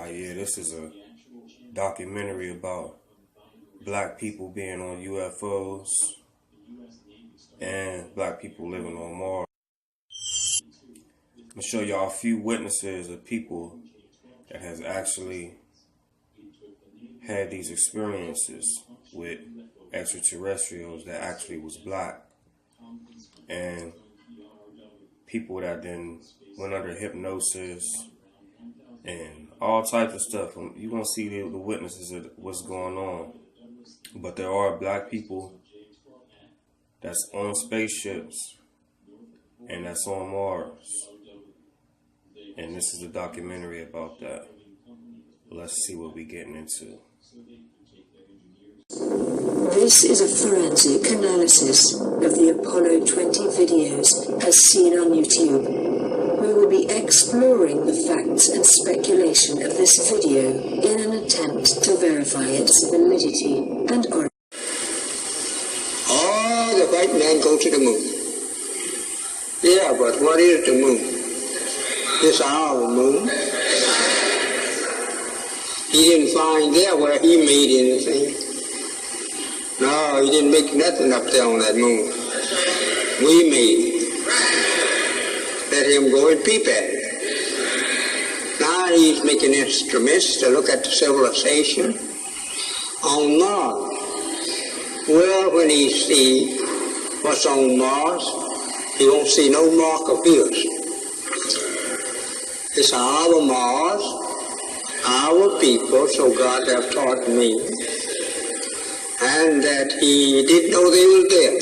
Yeah, this is a documentary about black people being on UFOs and black people living on Mars. I'm going to show y'all a few witnesses of people that has actually had these experiences with extraterrestrials that actually was black, and people that then went under hypnosis and all types of stuff. You're going to see the witnesses of what's going on. But there are black people that's on spaceships and that's on Mars. And this is a documentary about that. Let's see what we're getting into. This is a forensic analysis of the Apollo 20 videos as seen on YouTube. We will be exploring the facts and speculation of this video in an attempt to verify its validity and origin. Oh, the white man go to the moon. Yeah, but what is the moon? It's our moon. He didn't find there where he made anything. No, he didn't make nothing up there on that moon. We made it. Let him go and peep at it. Now he's making instruments to look at the civilization on Mars. Well, when he see what's on Mars, he won't see no mark of his. It's our Mars, our people, so God have taught me, and that he didn't know they were there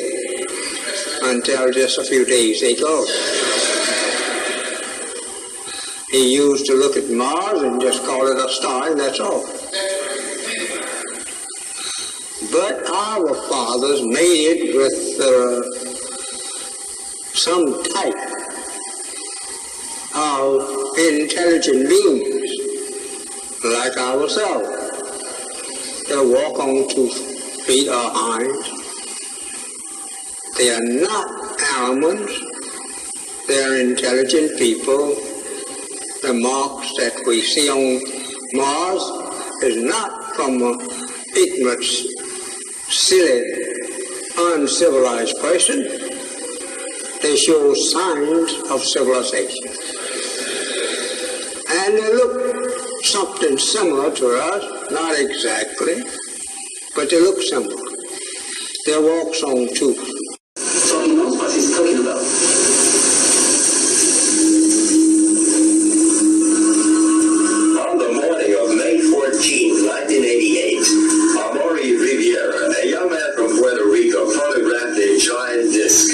until just a few days ago. He used to look at Mars and just call it a star, and that's all. But our fathers made it with some type of intelligent beings like ourselves. They walk on 2 feet or hinds. They are not animals. They are intelligent people. The marks that we see on Mars is not from an ignorant, silly, uncivilized person. They show signs of civilization. And they look something similar to us, not exactly, but they look similar. Their walks on 2 feet. So he knows what he's talking about. On the morning of May 14, 1988, Amaury Riviera, a young man from Puerto Rico, photographed a giant disc,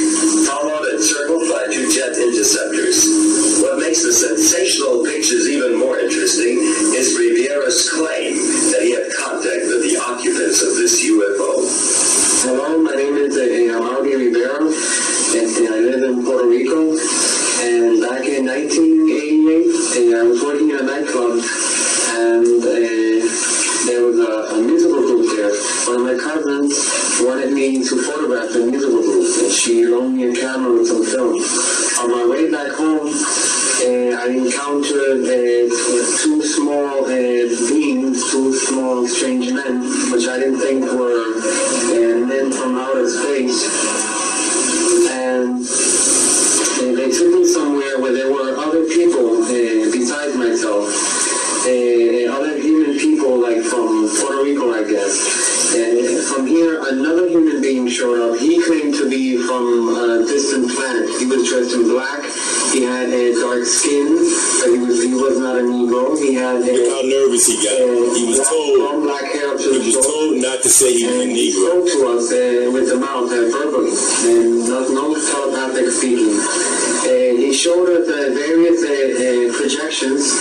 followed and circled by 2 jet interceptors. What makes the sensational pictures even more interesting is Riviera's claim that he had contact with the occupants of this UFO. Hello, my name is Amaury Riviera, and I live in Puerto Rico. And back in 1988, I was working in a nightclub, and there was a musical group there. One of my cousins wanted me to photograph the musical group, and she loaned me a camera with some film. On my way back home, I encountered 2 small beings, 2 small strange men, which I didn't think were men from outer space. And they took me somewhere where there were other people besides myself. Other human people, like from Puerto Rico, I guess. From here, another human being showed up. He claimed to be from a distant planet. He was dressed in black. He had a dark skin, but he was not a Negro. He had look how nervous he got. He was told black hair up to he was told not to say he was a Negro. He spoke to us with the mouth verbally, and no telepathic speaking. He showed us various projections,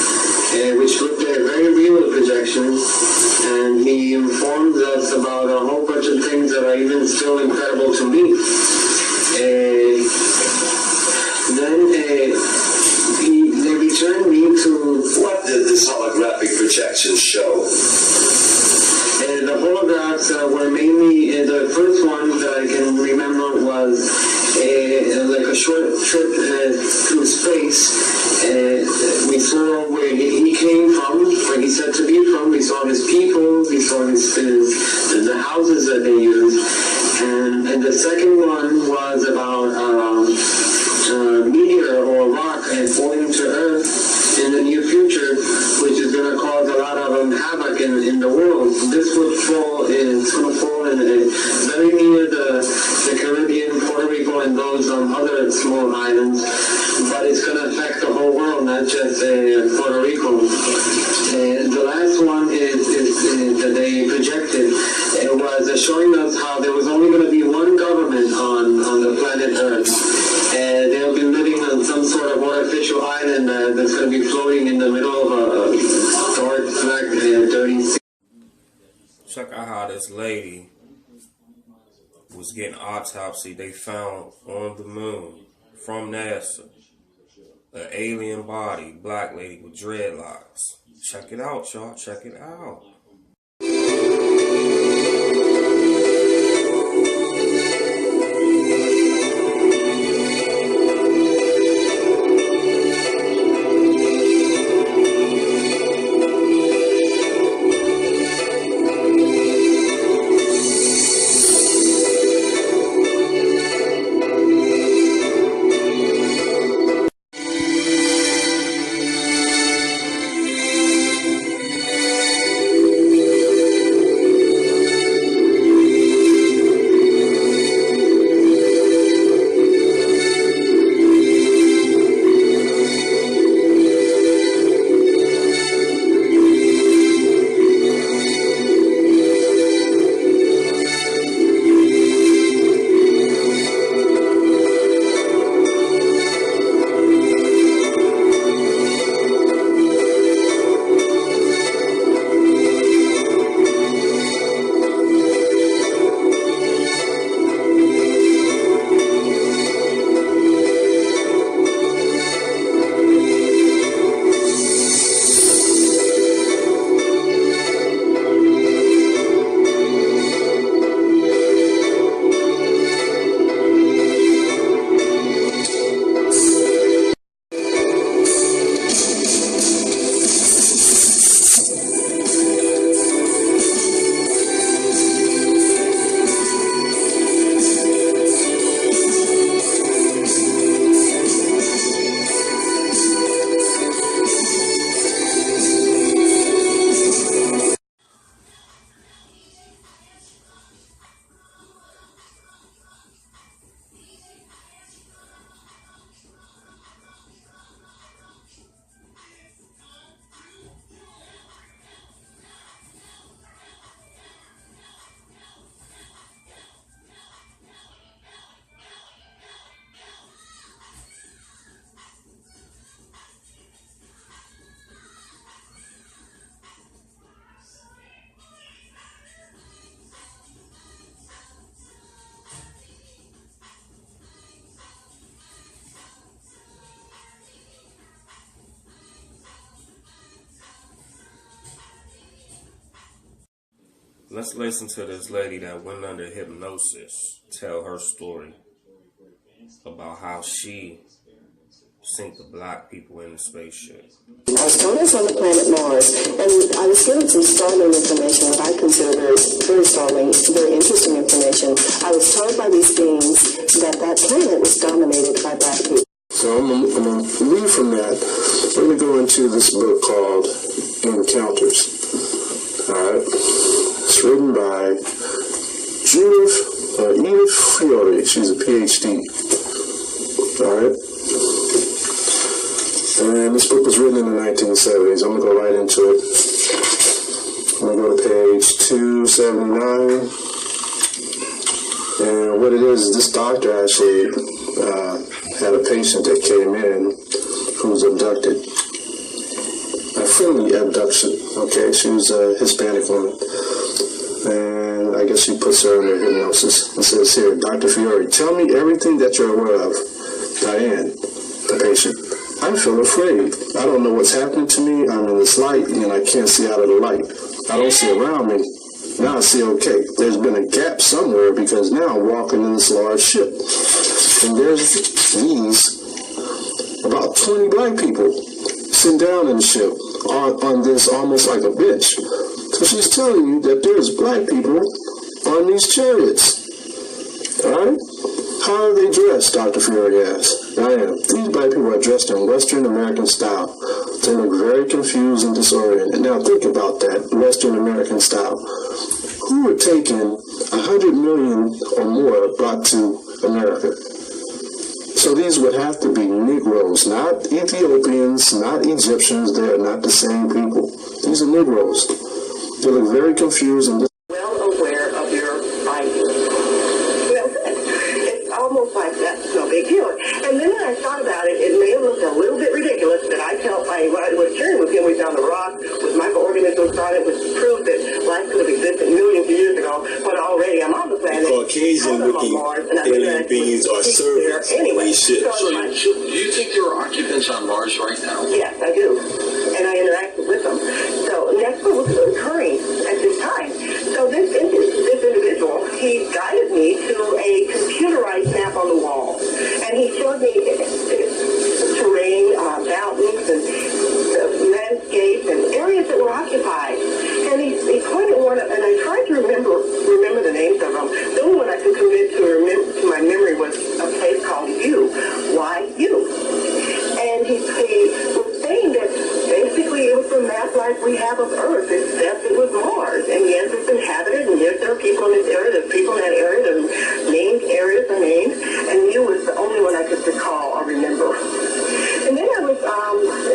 which looked at very real projections, and he informed us about a whole bunch of things that are even still incredible to me. Then they returned me to... What did this holographic projection show? The holographs were mainly, the first one that I can remember was like a short trip through space. We saw where he came from, where he he's said to be from. We saw his people, we saw the houses that they used. And the second one was about a meteor or rock falling to Earth in the near future, which is going to cause a lot of havoc in the world. This would fall, it's going to fall in very near the Caribbean, Puerto Rico, and those other small islands, but it's going to affect the whole world, not just Puerto Rico. The last one is that they projected. It was showing us how there was only going to be one government on the planet Earth, and they'll be living on some sort of artificial island that's going to be floating in the middle of a dark, black, dirty sea. Check out how this lady was getting autopsy. They found on the moon from NASA an alien body, black lady with dreadlocks. Check it out, y'all. Check it out. Let's listen to this lady that went under hypnosis tell her story about how she sent the black people in the spaceship. I was told I was on the planet Mars, and I was given some startling information that I consider very startling, very interesting information. I was told by these beings that planet was dominated by black people. So I'm going to read from that. Let me go into this book called Encounters. All right. It's written by Edith Fiore. She's a PhD. All right. And this book was written in the 1970s. I'm going to go right into it. I'm going to go to page 279. And what it is this doctor actually had a patient that came in who was abducted. A friendly abduction, okay? She was a Hispanic woman. And I guess she puts her under hypnosis and says, here, Dr. Fiore, tell me everything that you're aware of. Diane, the patient. I feel afraid. I don't know what's happening to me. I'm in this light and I can't see out of the light. I don't see around me. Now I see, okay, there's been a gap somewhere because now I'm walking in this large ship. And there's these about 20 black people sitting down in the ship on this almost like a bench. So she's telling you that there's black people on these chariots. All right? How are they dressed, Dr. Fury asked. These black people are dressed in Western American style. They look very confused and disoriented. Now think about that, Western American style. Who were taken 100 million or more brought to America? So these would have to be Negroes, not Ethiopians, not Egyptians. They are not the same people. These are Negroes. They look very confused and well aware of your ideas. It's almost like that's no big deal. And then when I thought about it, it may have looked a little bit ridiculous that I felt when I was sharing with him, we found the rock with microorganisms on it, which proved that life could have existed millions of years ago, but already I'm on the planet. Caucasian-looking alien beings are servants anyway. So do you think there are occupants on Mars right now? Yes, I do. And I interacted with them. So that's what was occurring at this time. So this individual, he guided me to a computerized map on the wall. And he showed me terrain, mountains, and landscapes, and areas that were occupied. And he pointed one up, and I tried to remember the names of them. The only one I could commit to my memory was a place called U. Why U? And he was saying that basically it was the map like we have of Earth, except it was Mars. And yes, it's inhabited, and yes, there are people in this area, there's people in that area, there's named areas or names, and U was the only one I could recall or remember. And then I was,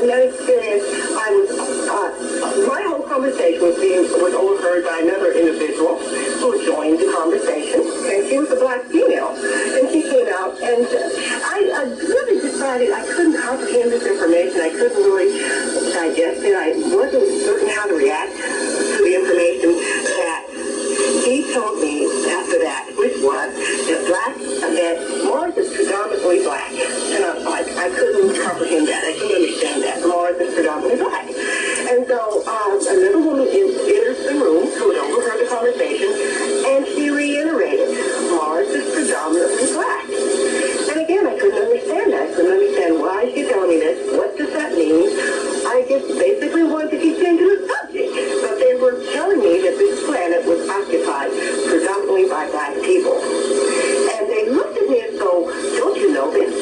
in that experience, my whole conversation was overheard by another individual who joined the conversation, and she was a black female. And she came out, and I really decided I couldn't comprehend this information. I couldn't really digest it. I wasn't certain how to react to the information that he told me after that, which was that Mars is predominantly black. And I couldn't comprehend that. I couldn't understand that. Mars is predominantly black. And so another woman enters the room who had overheard the conversation, and she reiterated, Mars is predominantly black. And again, I couldn't understand that. I couldn't understand why she's telling me this. What does that mean? I just basically wanted to keep changing the subject. But they were telling me that this planet was occupied predominantly by black people. And they looked at me and go, don't you know this?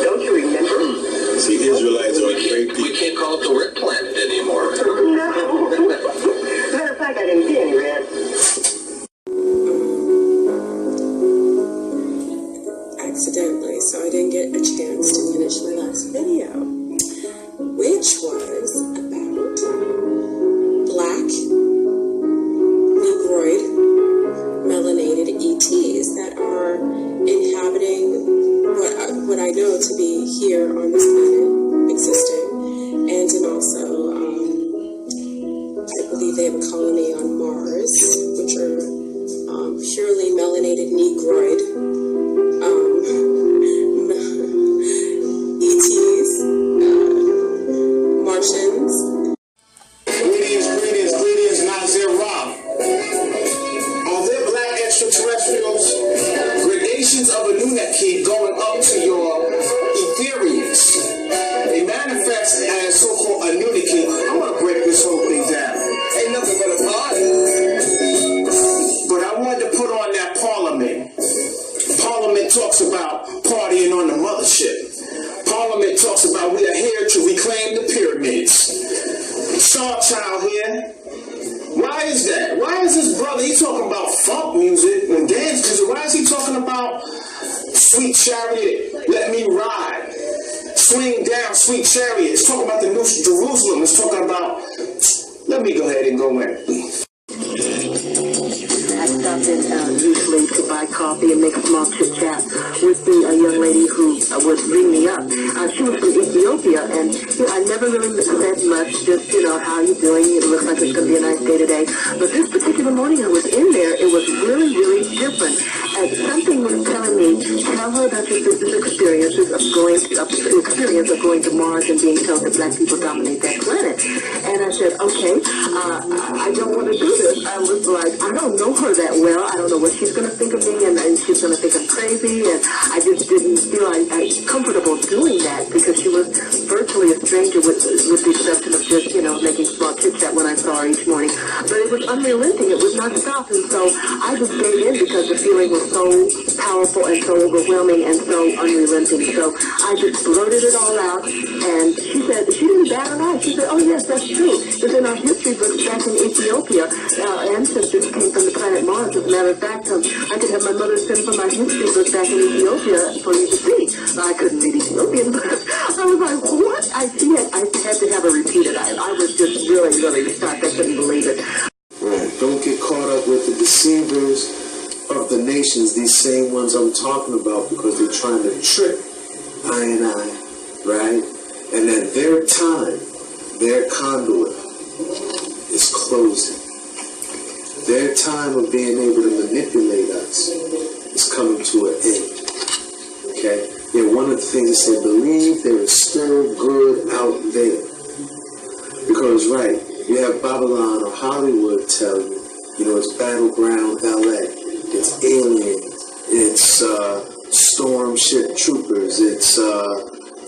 Don't you remember? See, Israelites are great people. We can't call it the red planet anymore. No. Matter of fact, I didn't see any red. Accidentally, so I didn't get a chance to finish my last video, which was about black, negroid, melanated ETs that are inhabiting what I know to be here on this planet, existing, and then also I believe they have a colony on Mars, which are purely melanated negroid ETs, Martians. Greetings, Nazir Ra. Are there black extraterrestrials? Gradations of Anunnaki going up to your etherians. They manifest as so-called Anunnaki. I want to break this whole thing down. Ain't nothing but a party. But I wanted to put on that Parliament. Parliament talks about partying on the mothership. Parliament talks about we are here to reclaim the pyramids. Star Child here. Why is that? Why is this brother, he talking about funk music and dance music? Why is he talking about sweet chariot, let me ride? Swing down, sweet chariot. It's talking about the New Jerusalem. It's talking about, let me go ahead and go in. I stopped in usually to buy coffee and make a small chit chat with the young lady who would ring me up. She was from Ethiopia, and I never really said much, just, how you doing? It looks like it's going to be a nice day today. But this particular morning I was in there, it was really, really different. And something was telling me, tell her about your sister's experiences of going to Mars and being told that black people dominate that planet. And I said, okay, I don't want to do this. I was like, I don't know her that well. I don't know what she's going to think of me, and she's going to think I'm crazy. And I just didn't feel comfortable doing that because she was virtually a stranger danger with the exception of just, making small chit-chat when I saw her each morning. But it was unrelenting. It would not stop. And so I just gave in because the feeling was so powerful and so overwhelming and so unrelenting. So I just blurted it all out. And she said, she didn't bat an eye. She said, oh, yes, that's true. It's in our history books back in Ethiopia. Our ancestors came from the planet Mars. As a matter of fact, I could have my mother send for my history book back in Ethiopia for you to see. I couldn't read Ethiopian, but I was like, what? I had to have her repeat it. I was just really, really shocked. I couldn't believe it. Right. Don't get caught up with the deceivers of the nations, these same ones I'm talking about, because they're trying to trick I, right? And at their time, their conduit is closing. Their time of being able to manipulate us is coming to an end. Okay? Yeah, one of the things they say, believe there is still good out there. Because, right, you have Babylon or Hollywood tell you, it's Battleground LA, it's aliens, it's storm ship troopers, it's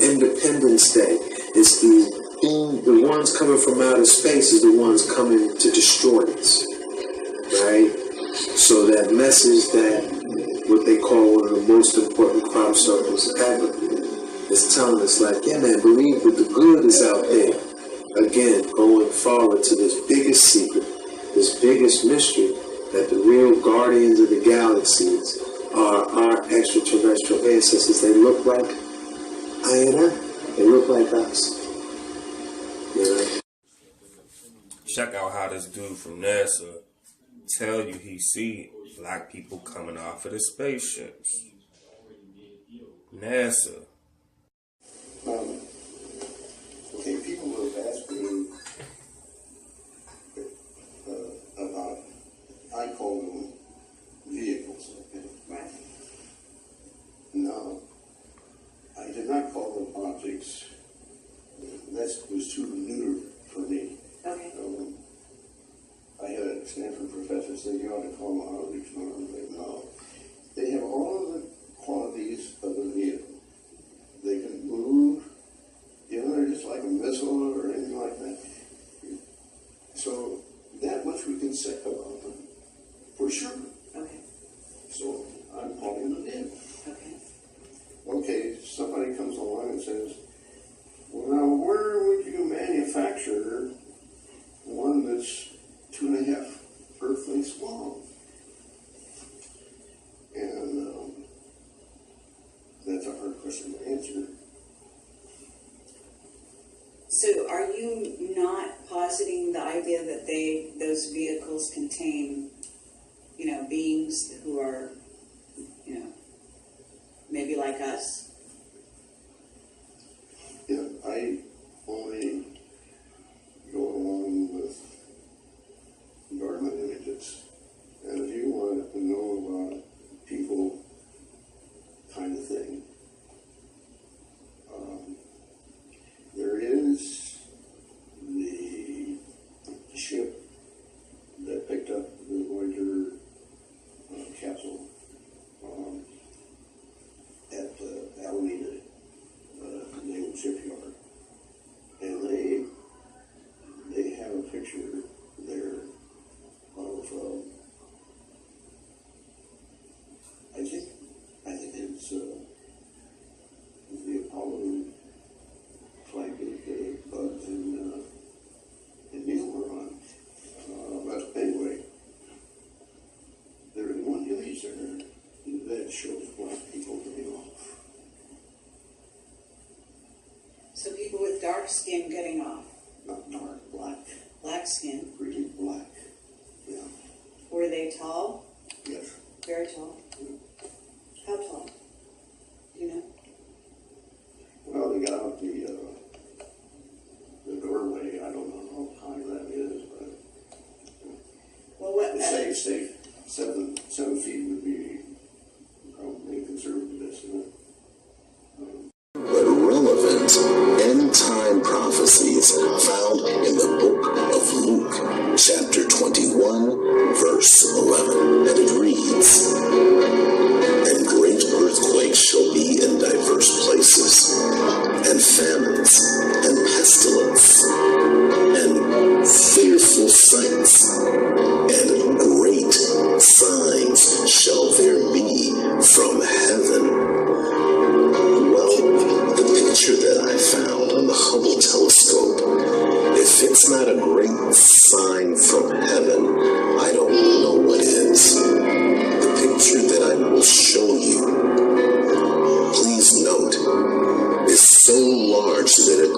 Independence Day, it's the ones coming from outer space is the ones coming to destroy us, right? So that message that what they call one of the most important crop circles ever is telling us like, yeah man, believe that the good is out there. Again, going forward to this biggest secret, this biggest mystery, that the real guardians of the galaxies are our extraterrestrial ancestors. They look like they look like us. Check out how this dude from NASA tell you he see black people coming off of the spaceships. NASA. Okay, people have asked me about, I call them vehicles. Okay? Right. No, I did not call them objects. That was too neuter for me. Okay. I had a Stanford professor say you ought to call them objects. No, they have all of the qualities of a vehicle. They can move. They're just like a missile or anything like that. So that much we can say about them, for sure. Okay. So I'm calling them in. Okay. Okay, somebody comes along and says, well, now where would you manufacture one that's 2.5 Earth lengths long? And that's a hard question to answer. So are you not positing the idea that those vehicles contain, beings who are, maybe like us? Yeah, I only go along with government images. And if you want to know about people kind of thing, there is the ship that picked up the Voyager capsule at Alameda Naval Shipyard, and they have a picture there of I think it's the Apollo flight that Buzz and Neil were on. But anyway, there is one image there that shows black people getting off. So people with dark skin getting off? Not dark, black. Black skin? Really black, yeah. Were they tall? Yes. Very tall? Yeah. How tall? Do you know? Well, they got out the doorway. I don't know how high that is, but they say 7 feet would be probably a conservative estimate. But relevant end-time prophecies found in the book of Luke, chapter 21, verse 11. And it reads, "And great earthquakes shall be in diverse places, and famines, and pestilence, sign from heaven, I don't know what is. The picture that I will show you, please note, is so large that it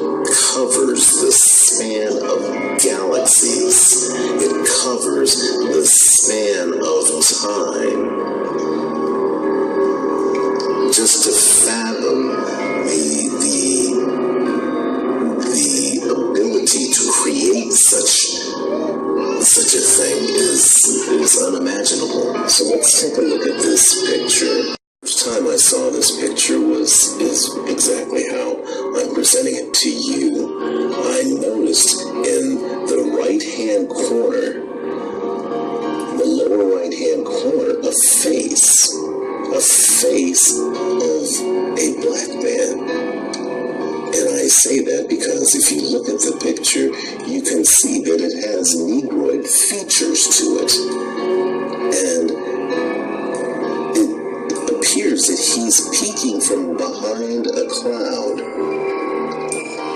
covers the span of galaxies. It covers the span of time. Just to fathom the ability to create such a thing is unimaginable. So let's take a look at this picture. First time I saw this picture is exactly how I'm presenting it to you. I noticed in the right-hand corner, the lower right-hand corner, a face of a black man. And I say that because if you look at the picture, you can see that it has Negroid features to it. And it appears that he's peeking from behind a cloud.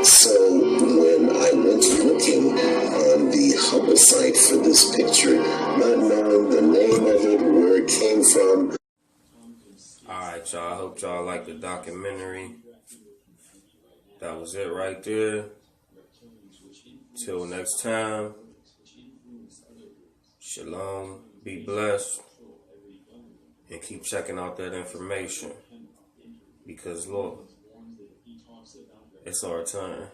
So when I went looking on the Hubble site for this picture, not knowing the name of it, where it came from. Alright, y'all. I hope y'all like the documentary. That was it right there. Till next time. Shalom. Be blessed. And keep checking out that information. Because, Lord, it's our turn.